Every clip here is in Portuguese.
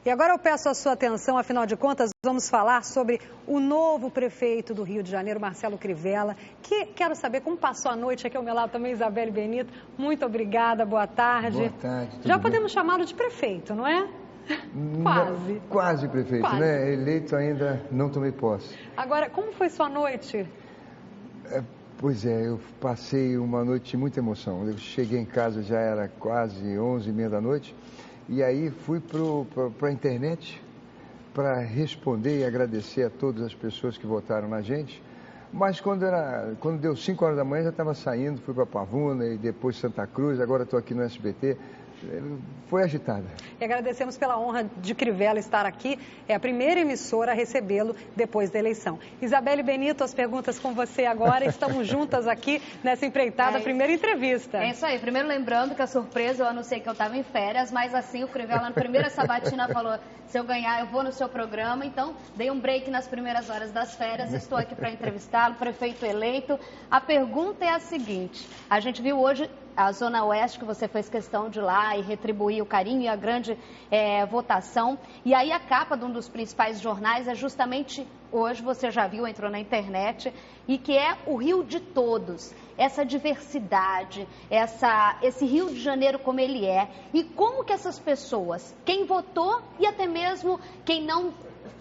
E agora eu peço a sua atenção, afinal de contas, vamos falar sobre o novo prefeito do Rio de Janeiro, Marcelo Crivella, que quero saber como passou a noite aqui ao meu lado também, Isabelle Benito. Muito obrigada, boa tarde. Boa tarde. Já podemos chamá-lo de prefeito, não é? Quase. Não, quase prefeito, quase. Né? Eleito ainda não tomei posse. Agora, como foi sua noite? Pois é, eu passei uma noite de muita emoção. Eu cheguei em casa, já era quase 11h30 da noite, e aí fui para a internet para responder e agradecer a todas as pessoas que votaram na gente. Mas quando deu 5 horas da manhã, já estava saindo, fui para Pavuna e depois Santa Cruz, agora estou aqui no SBT. Foi agitada. E agradecemos pela honra de Crivella estar aqui. É a primeira emissora a recebê-lo depois da eleição. Isabelle Benito, as perguntas com você agora. Estamos juntas aqui nessa empreitada, primeira entrevista. É isso aí. Primeiro lembrando que a surpresa, eu anunciei que eu estava em férias, mas assim o Crivella na primeira sabatina falou, se eu ganhar eu vou no seu programa. Então dei um break nas primeiras horas das férias, estou aqui para entrevistá-lo, prefeito eleito. A pergunta é a seguinte, a gente viu hoje a Zona Oeste, que você fez questão de ir lá e retribuir o carinho e a grande votação. E aí a capa de um dos principais jornais é justamente hoje, você já viu, entrou na internet, e que é o Rio de Todos. Essa diversidade, esse Rio de Janeiro como ele é. E como que essas pessoas, quem votou e até mesmo quem não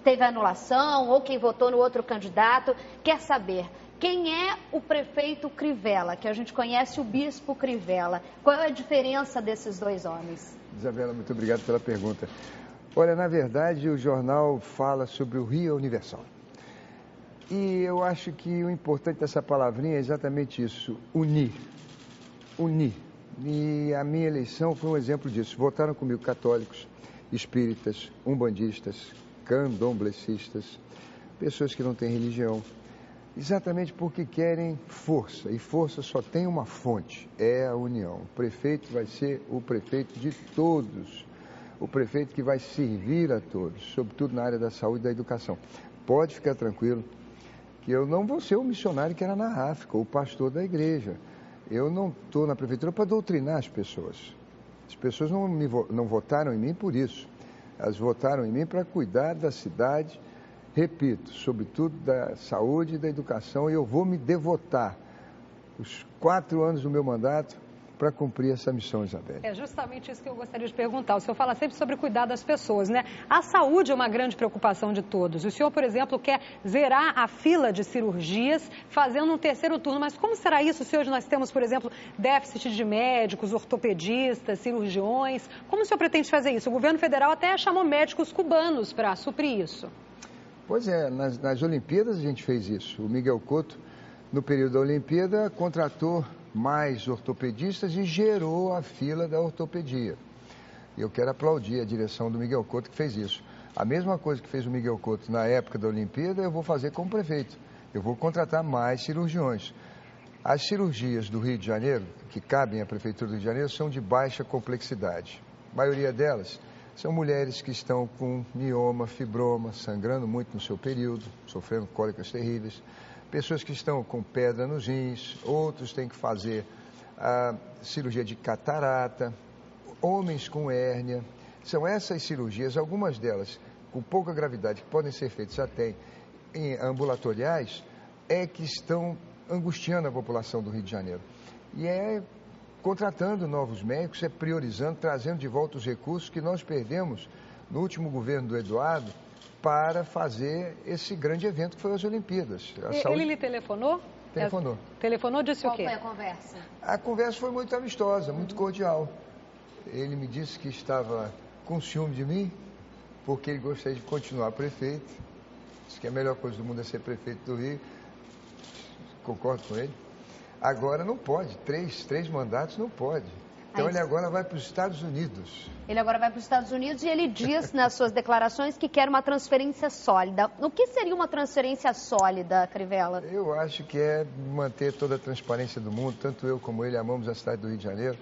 teve anulação ou quem votou no outro candidato, quer saber quem é o prefeito Crivella, que a gente conhece o bispo Crivella. Qual é a diferença desses dois homens? Isabela, muito obrigado pela pergunta. Olha, na verdade, o jornal fala sobre o Rio Universal. E eu acho que o importante dessa palavrinha é exatamente isso, unir. Unir. E a minha eleição foi um exemplo disso. Votaram comigo católicos, espíritas, umbandistas, candomblecistas, pessoas que não têm religião. Exatamente porque querem força, e força só tem uma fonte, é a união. O prefeito vai ser o prefeito de todos, o prefeito que vai servir a todos, sobretudo na área da saúde e da educação. Pode ficar tranquilo que eu não vou ser o missionário que era na África, o pastor da igreja. Eu não estou na prefeitura para doutrinar as pessoas. As pessoas não votaram em mim por isso, elas votaram em mim para cuidar da cidade. Repito, sobretudo da saúde e da educação, e eu vou me devotar os 4 anos do meu mandato para cumprir essa missão, Isabelle. É justamente isso que eu gostaria de perguntar. O senhor fala sempre sobre cuidar das pessoas, né? A saúde é uma grande preocupação de todos. O senhor, por exemplo, quer zerar a fila de cirurgias fazendo um terceiro turno. Mas como será isso se hoje nós temos, por exemplo, déficit de médicos, ortopedistas, cirurgiões? Como o senhor pretende fazer isso? O governo federal até chamou médicos cubanos para suprir isso. Pois é, nas Olimpíadas a gente fez isso. O Miguel Cotto, no período da Olimpíada, contratou mais ortopedistas e gerou a fila da ortopedia. Eu quero aplaudir a direção do Miguel Cotto que fez isso. A mesma coisa que fez o Miguel Cotto na época da Olimpíada, eu vou fazer como prefeito. Eu vou contratar mais cirurgiões. As cirurgias do Rio de Janeiro, que cabem à Prefeitura do Rio de Janeiro, são de baixa complexidade. A maioria delas são mulheres que estão com mioma, fibroma, sangrando muito no seu período, sofrendo cólicas terríveis. Pessoas que estão com pedra nos rins, outros têm que fazer a cirurgia de catarata, homens com hérnia. São essas cirurgias, algumas delas com pouca gravidade, que podem ser feitas até em ambulatoriais, é que estão angustiando a população do Rio de Janeiro. E é contratando novos médicos, é priorizando, trazendo de volta os recursos que nós perdemos no último governo do Eduardo para fazer esse grande evento que foi as Olimpíadas. Ele lhe telefonou? Telefonou. Telefonou, disse o quê? Qual foi a conversa? A conversa foi muito amistosa, muito cordial. Ele me disse que estava com ciúme de mim, porque ele gostaria de continuar prefeito. Disse que a melhor coisa do mundo é ser prefeito do Rio. Concordo com ele. Agora não pode, três mandatos não pode. Então ele agora vai para os Estados Unidos. Ele agora vai para os Estados Unidos e ele diz nas suas declarações que quer uma transferência sólida. O que seria uma transferência sólida, Crivella? Eu acho que é manter toda a transparência do mundo, tanto eu como ele amamos a cidade do Rio de Janeiro.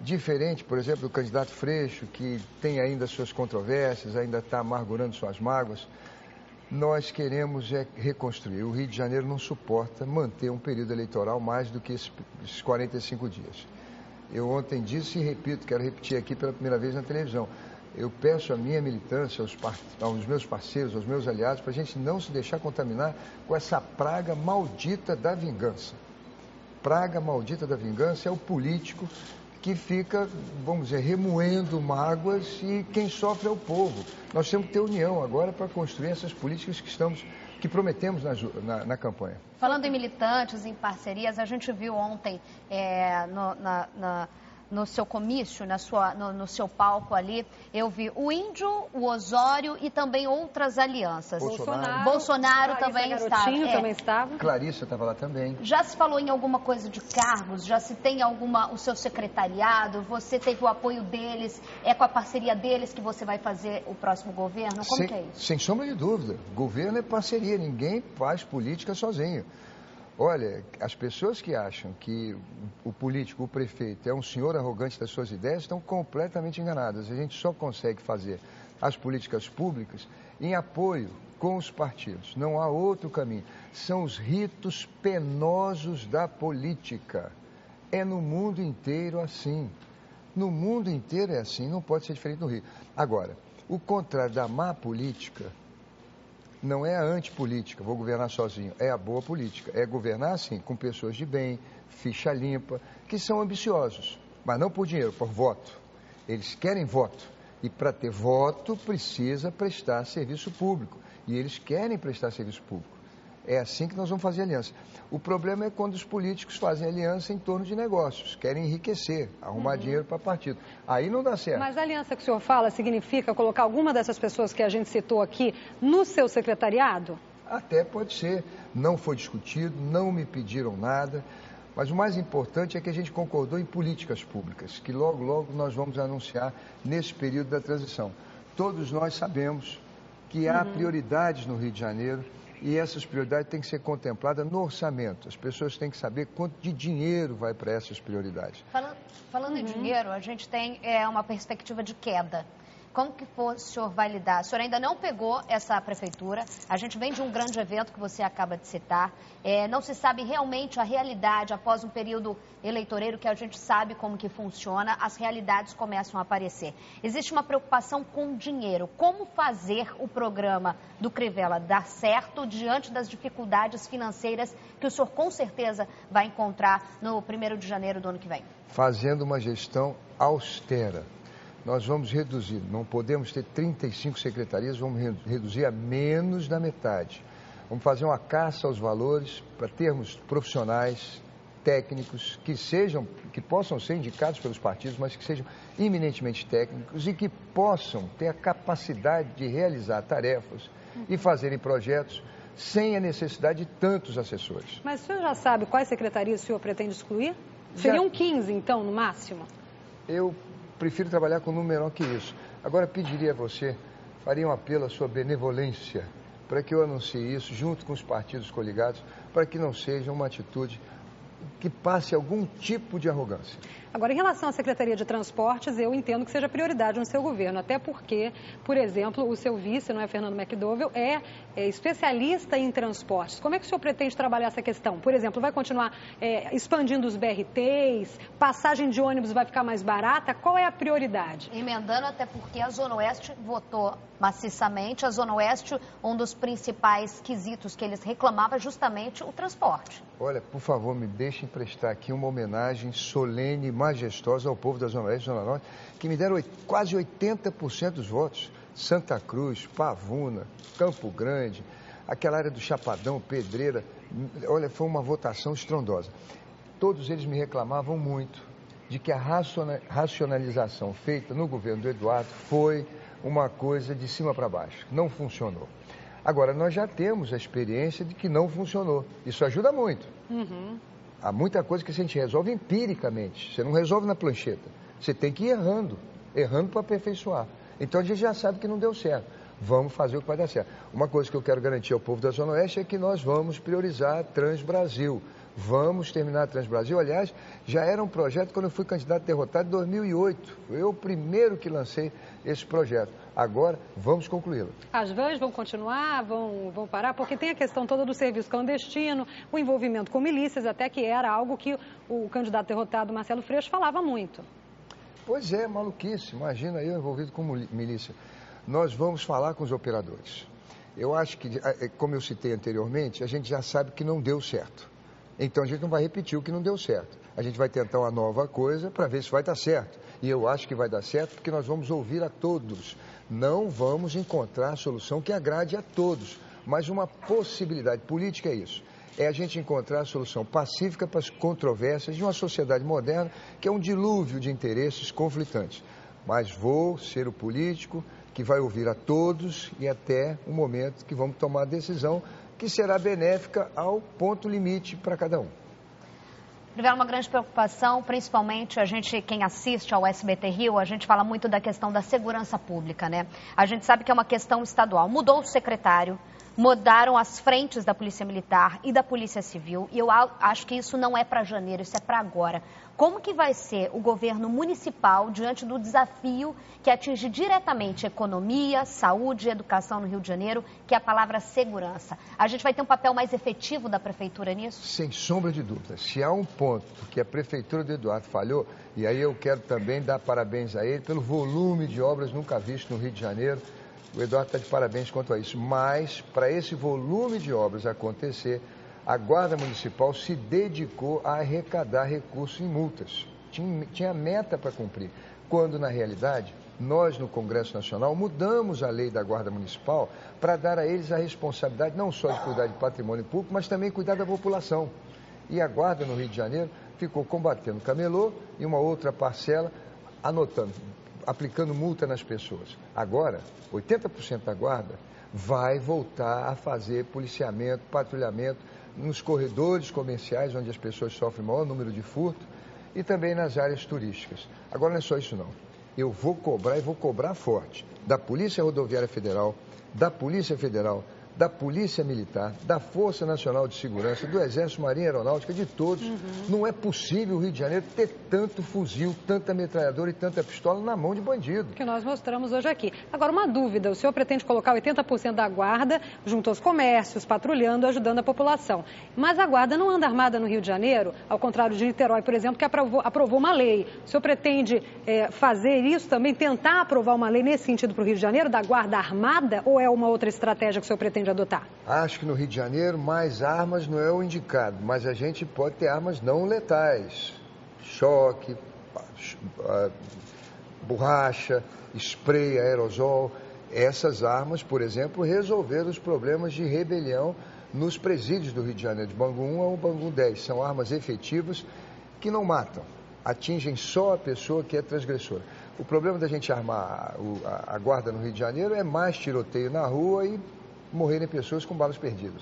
Diferente, por exemplo, do candidato Freixo, que tem ainda suas controvérsias, ainda está amargurando suas mágoas. Nós queremos reconstruir. O Rio de Janeiro não suporta manter um período eleitoral mais do que esses 45 dias. Eu ontem disse e repito, quero repetir aqui pela primeira vez na televisão. eu peço à minha militância, aos meus parceiros, aos meus aliados, para a gente não se deixar contaminar com essa praga maldita da vingança. Praga maldita da vingança é o político que fica, vamos dizer, remoendo mágoas, e quem sofre é o povo. Nós temos que ter união agora para construir essas políticas que prometemos na campanha. Falando em militantes, em parcerias, a gente viu ontem no seu comício, no seu palco ali, eu vi o Índio, o Osório e também outras alianças. Bolsonaro também estava. Também estava. Clarissa estava lá também. Já se falou em alguma coisa de cargos? Já se tem o seu secretariado? Você teve o apoio deles? É com a parceria deles que você vai fazer o próximo governo? Como que é isso? Sem sombra de dúvida. Governo é parceria, ninguém faz política sozinho. Olha, as pessoas que acham que o político, o prefeito, é um senhor arrogante das suas ideias, estão completamente enganadas. A gente só consegue fazer as políticas públicas em apoio com os partidos. Não há outro caminho. São os ritos penosos da política. É no mundo inteiro assim. No mundo inteiro é assim, não pode ser diferente no Rio. Agora, o contrário da má política não é a antipolítica, vou governar sozinho, é a boa política. É governar assim, com pessoas de bem, ficha limpa, que são ambiciosos, mas não por dinheiro, por voto. Eles querem voto, e para ter voto precisa prestar serviço público, e eles querem prestar serviço público. É assim que nós vamos fazer aliança. O problema é quando os políticos fazem aliança em torno de negócios, querem enriquecer, arrumar dinheiro para partido. Aí não dá certo. Mas a aliança que o senhor fala significa colocar alguma dessas pessoas que a gente citou aqui no seu secretariado? Até pode ser. Não foi discutido, não me pediram nada. Mas o mais importante é que a gente concordou em políticas públicas, que logo, logo nós vamos anunciar nesse período da transição. Todos nós sabemos que há prioridades no Rio de Janeiro, e essas prioridades têm que ser contempladas no orçamento. As pessoas têm que saber quanto de dinheiro vai para essas prioridades. Falando em dinheiro, a gente tem uma perspectiva de queda. Como que o senhor vai lidar? O senhor ainda não pegou essa prefeitura, a gente vem de um grande evento que você acaba de citar, não se sabe realmente a realidade após um período eleitoreiro que a gente sabe como que funciona, as realidades começam a aparecer. Existe uma preocupação com o dinheiro. Como fazer o programa do Crivella dar certo diante das dificuldades financeiras que o senhor com certeza vai encontrar no 1º de janeiro do ano que vem? Fazendo uma gestão austera. Nós vamos reduzir, não podemos ter 35 secretarias, vamos reduzir a menos da metade. Vamos fazer uma caça aos valores para termos profissionais, técnicos, que possam ser indicados pelos partidos, mas que sejam eminentemente técnicos e que possam ter a capacidade de realizar tarefas e fazerem projetos sem a necessidade de tantos assessores. Mas o senhor já sabe quais secretarias o senhor pretende excluir? Seriam 15, então, no máximo? Eu prefiro trabalhar com um número menor que isso. Agora, pediria a você, faria um apelo à sua benevolência, para que eu anuncie isso junto com os partidos coligados, para que não seja uma atitude que passe algum tipo de arrogância. Agora, em relação à Secretaria de Transportes, eu entendo que seja prioridade no seu governo, até porque, por exemplo, o seu vice, não é, Fernando McDowell, é especialista em transportes. Como é que o senhor pretende trabalhar essa questão? Por exemplo, vai continuar expandindo os BRTs, passagem de ônibus vai ficar mais barata? Qual é a prioridade? Emendando, até porque a Zona Oeste votou maciçamente. A Zona Oeste, um dos principais quesitos que eles reclamavam é justamente o transporte. Olha, por favor, me deixem prestar aqui uma homenagem solene e majestosa ao povo da Zona Oeste e Zona Norte, que me deram quase 80% dos votos. Santa Cruz, Pavuna, Campo Grande, aquela área do Chapadão, Pedreira. Olha, foi uma votação estrondosa. Todos eles me reclamavam muito de que a racionalização feita no governo do Eduardo foi uma coisa de cima para baixo, não funcionou. Agora, nós já temos a experiência de que não funcionou. Isso ajuda muito. Há muita coisa que a gente resolve empiricamente. Você não resolve na plancheta. Você tem que ir errando para aperfeiçoar. Então, a gente já sabe que não deu certo. Vamos fazer o que vai dar certo. Uma coisa que eu quero garantir ao povo da Zona Oeste é que nós vamos priorizar a Transbrasil. Vamos terminar a Transbrasil. Aliás, já era um projeto quando eu fui candidato derrotado em 2008. Eu o primeiro que lancei esse projeto. Agora, vamos concluí-lo. As vans vão continuar, vão parar, porque tem a questão toda do serviço clandestino, o envolvimento com milícias, até que era algo que o candidato derrotado, Marcelo Freixo, falava muito. Pois é, maluquice. Imagina eu envolvido com milícia. Nós vamos falar com os operadores. Eu acho que, como eu citei anteriormente, a gente já sabe que não deu certo. Então a gente não vai repetir o que não deu certo. A gente vai tentar uma nova coisa para ver se vai dar certo. E eu acho que vai dar certo porque nós vamos ouvir a todos. Não vamos encontrar a solução que agrade a todos. Mas uma possibilidade política é isso. É a gente encontrar a solução pacífica para as controvérsias de uma sociedade moderna que é um dilúvio de interesses conflitantes. Mas vou ser o político que vai ouvir a todos e até o momento que vamos tomar a decisão que será benéfica ao ponto limite para cada um. Crivella, uma grande preocupação, principalmente quem assiste ao SBT Rio, a gente fala muito da questão da segurança pública, né? A gente sabe que é uma questão estadual. Mudou o secretário, mudaram as frentes da Polícia Militar e da Polícia Civil, e eu acho que isso não é para janeiro, isso é para agora. Como que vai ser o governo municipal diante do desafio que atinge diretamente economia, saúde e educação no Rio de Janeiro, que é a palavra segurança? A gente vai ter um papel mais efetivo da Prefeitura nisso? Sem sombra de dúvida. Se há um ponto que a Prefeitura do Eduardo falhou, e aí eu quero também dar parabéns a ele pelo volume de obras nunca visto no Rio de Janeiro. O Eduardo está de parabéns quanto a isso. Mas, para esse volume de obras acontecer, a Guarda Municipal se dedicou a arrecadar recursos em multas. Tinha meta para cumprir. Quando, na realidade, nós, no Congresso Nacional, mudamos a lei da Guarda Municipal para dar a eles a responsabilidade não só de cuidar de patrimônio público, mas também cuidar da população. E a Guarda, no Rio de Janeiro, ficou combatendo camelô e uma outra parcela aplicando multa nas pessoas. Agora, 80% da Guarda vai voltar a fazer policiamento, patrulhamento nos corredores comerciais, onde as pessoas sofrem o maior número de furto, e também nas áreas turísticas. Agora não é só isso não. Eu vou cobrar e vou cobrar forte da Polícia Rodoviária Federal, da Polícia Federal, da Polícia Militar, da Força Nacional de Segurança, do Exército, Marinha Aeronáutica, de todos. Não é possível o Rio de Janeiro ter tanto fuzil, tanta metralhadora e tanta pistola na mão de bandido. Que nós mostramos hoje aqui. Agora, uma dúvida, o senhor pretende colocar 80% da guarda junto aos comércios, patrulhando, ajudando a população. Mas a guarda não anda armada no Rio de Janeiro, ao contrário de Niterói, por exemplo, que aprovou uma lei. O senhor pretende fazer isso também, tentar aprovar uma lei nesse sentido para o Rio de Janeiro, da guarda armada, ou é uma outra estratégia que o senhor pretende adotar? Acho que no Rio de Janeiro mais armas não é o indicado, mas a gente pode ter armas não letais. Choque, borracha, spray, aerosol. Essas armas, por exemplo, resolveram os problemas de rebelião nos presídios do Rio de Janeiro, de Bangu 1 ao Bangu 10. São armas efetivas que não matam, atingem só a pessoa que é transgressora. O problema da gente armar a guarda no Rio de Janeiro é mais tiroteio na rua e morrerem pessoas com balas perdidas.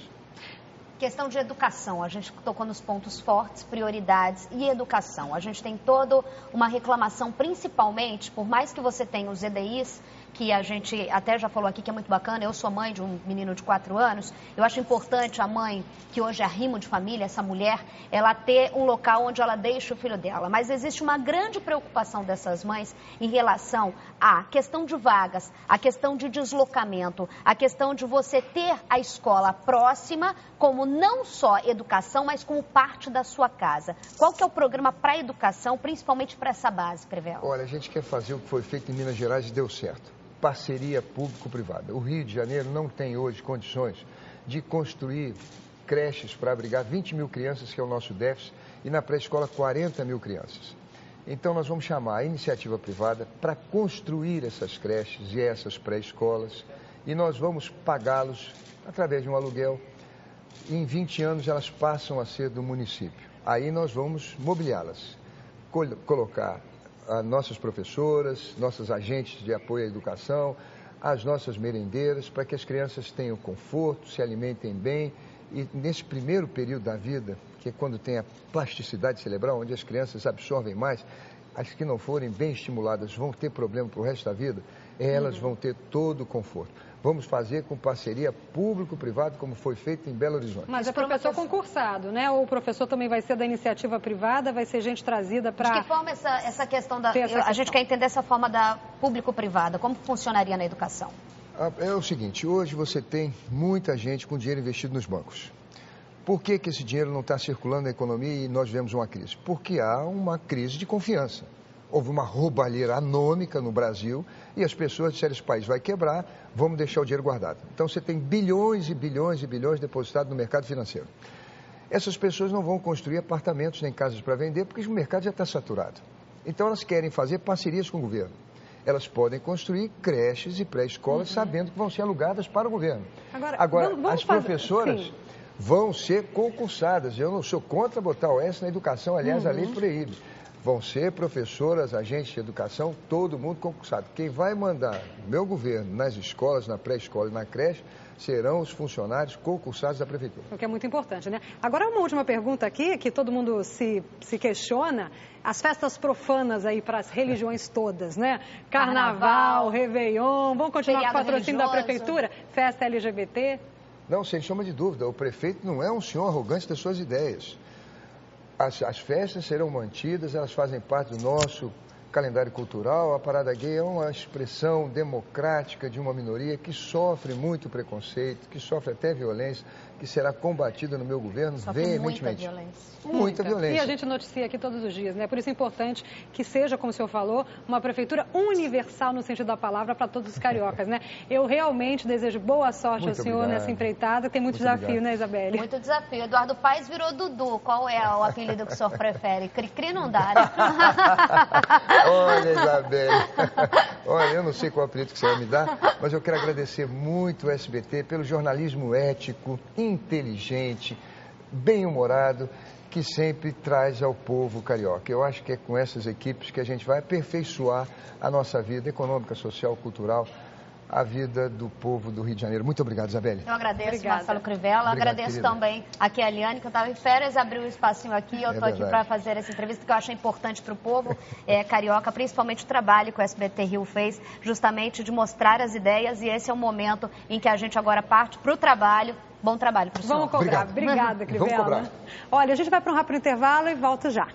Questão de educação, a gente tocou nos pontos fortes, prioridades e educação. A gente tem toda uma reclamação, principalmente, por mais que você tenha os EDIs, que a gente até já falou aqui que é muito bacana, eu sou mãe de um menino de 4 anos, eu acho importante a mãe, que hoje é arrimo de família, essa mulher, ela ter um local onde ela deixa o filho dela. Mas existe uma grande preocupação dessas mães em relação à questão de vagas, a questão de deslocamento, a questão de você ter a escola próxima, como não só educação, mas como parte da sua casa. Qual que é o programa para a educação, principalmente para essa base, Crivella? Olha, a gente quer fazer o que foi feito em Minas Gerais e deu certo. Parceria público-privada. O Rio de Janeiro não tem hoje condições de construir creches para abrigar 20 mil crianças, que é o nosso déficit, e na pré-escola 40 mil crianças. Então nós vamos chamar a iniciativa privada para construir essas creches e essas pré-escolas, e nós vamos pagá-los através de um aluguel. Em 20 anos elas passam a ser do município. Aí nós vamos mobiliá-las, colocar as nossas professoras, nossos agentes de apoio à educação, as nossas merendeiras, para que as crianças tenham conforto, se alimentem bem. E nesse primeiro período da vida, que é quando tem a plasticidade cerebral, onde as crianças absorvem mais, as que não forem bem estimuladas vão ter problema para o resto da vida, elas vão ter todo o conforto. Vamos fazer com parceria público-privado, como foi feito em Belo Horizonte. Mas é professor concursado, né? Ou o professor também vai ser da iniciativa privada, vai ser gente trazida para... De que forma essa questão da... A gente quer entender essa forma da público-privada, como funcionaria na educação? É o seguinte, hoje você tem muita gente com dinheiro investido nos bancos. Por que esse dinheiro não está circulando na economia e nós vemos uma crise? Porque há uma crise de confiança. houve uma roubalheira anômica no Brasil e as pessoas disseram, esse país vai quebrar, vamos deixar o dinheiro guardado. Então você tem bilhões e bilhões e bilhões depositados no mercado financeiro. Essas pessoas não vão construir apartamentos nem casas para vender porque o mercado já está saturado. Então elas querem fazer parcerias com o governo. Elas podem construir creches e pré-escolas sabendo que vão ser alugadas para o governo. Agora as professoras vão ser concursadas. Eu não sou contra botar o S na educação, aliás, a lei proíbe. Vão ser professoras, agentes de educação, todo mundo concursado. Quem vai mandar o meu governo nas escolas, na pré-escola e na creche, serão os funcionários concursados da prefeitura. O que é muito importante, né? Agora, uma última pergunta aqui, que todo mundo se questiona, as festas profanas aí para as religiões todas, né? Carnaval, Réveillon, vão continuar com o patrocínio da prefeitura? Festa LGBT? Não, sem sombra de dúvida, o prefeito não é um senhor arrogante das suas ideias. As festas serão mantidas, elas fazem parte do nosso calendário cultural. A parada gay é uma expressão democrática de uma minoria que sofre muito preconceito, que sofre até violência, que será combatida no meu governo veementemente. Muita violência. E a gente noticia aqui todos os dias, né? Por isso é importante que seja, como o senhor falou, uma prefeitura universal no sentido da palavra para todos os cariocas, né? Eu realmente desejo boa sorte ao senhor nessa empreitada. Tem muito desafio, né, Isabelle? Muito desafio. Eduardo Paes virou Dudu. Qual é o apelido que o senhor prefere? Cri-cri não dá, né? Olha, Isabelle, olha, eu não sei qual apelido que você vai me dar, mas eu quero agradecer muito o SBT pelo jornalismo ético, inteligente, bem-humorado, que sempre traz ao povo carioca. Eu acho que é com essas equipes que a gente vai aperfeiçoar a nossa vida econômica, social, cultural, a vida do povo do Rio de Janeiro. Muito obrigado, Isabelle. Eu agradeço, Marcelo Crivella. Agradeço também aqui a Eliane, que eu estava em férias, abriu um espacinho aqui. Eu estou aqui para fazer essa entrevista, que eu acho importante para o povo carioca, principalmente o trabalho que o SBT Rio fez, justamente de mostrar as ideias. E esse é o momento em que a gente agora parte para o trabalho. Bom trabalho para o senhor. Vamos cobrar. Obrigada, Crivella. Vamos cobrar. Olha, a gente vai para um rápido intervalo e volta já.